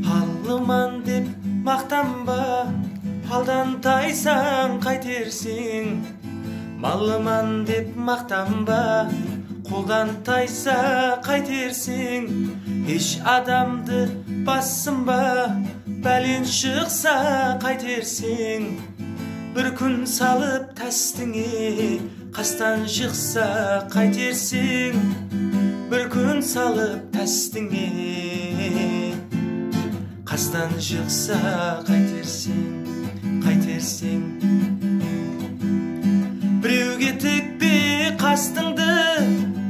Hallıman dep maqtanba, haldan taysan qaytersin. Mallıman dep maqtanba, қолдан тайса қайтерсің. Еш адамды бассынба, бәлен шықса қайтерсің. Бір күн салып тәстіңе, қастан жықса қайтерсің. Бір күн салып тәстіңе, қастан жықса қайтерсің. Қайтерсің. Біреуге тікпе қастыңды,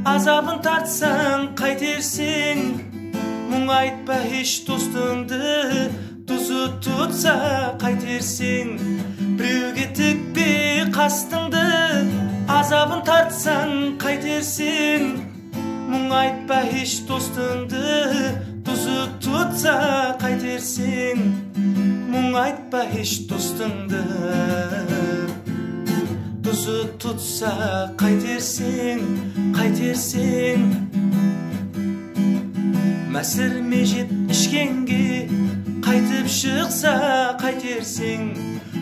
азабын тартсаң қайтерсің. Мұң айтпа еш достыңды, тұзы тұтса қайтерсің. Біреуге тікпе қастыңды, азабын тартсаң қайтерсің. Мұң айтпа еш достыңды, тұзы тұтса қайтерсің. Мұң айтпа еш достыңды, тұзы тұтса қайтерсің. Қайтерсің. Мәсір межет ішкенге қайтып шықса қайтерсің.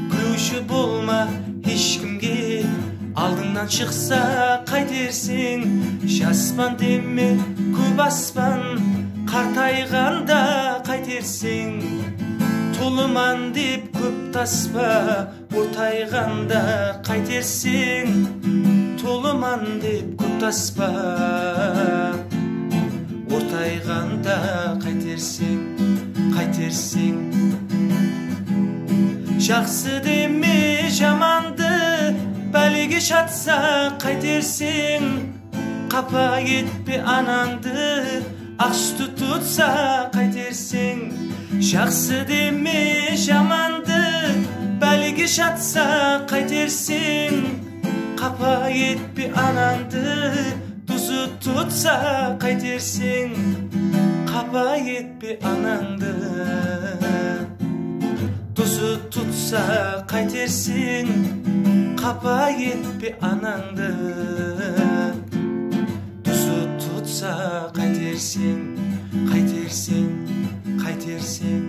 Күлуші болма ешкімге, алдыңнан шықса қайтерсің. Жаспан деме көп аспан, қартайғанда қайтерсің. Толыман деп көп таспа, ортайғанда қайтерсің. Толыман деп көп таспа, ортайғанда қайтерсің. Қайтерсің. Жақсы деме жаманды, бәлеге шатса қайтерсің. Қапа етпе анаңды, ақшты тұтса қайтерсің. Жақсы деме жаманды, бәлеге шатса қайтерсің. Қапа етпе анаңды, тұзы тұтса қайтерсің. Қапа етпе анаңды, тұзы тұтса қайтерсің. Қапа етпе анаңды, тұзы тұтса қайтерсің. Қайтерсің. Қайтерсің.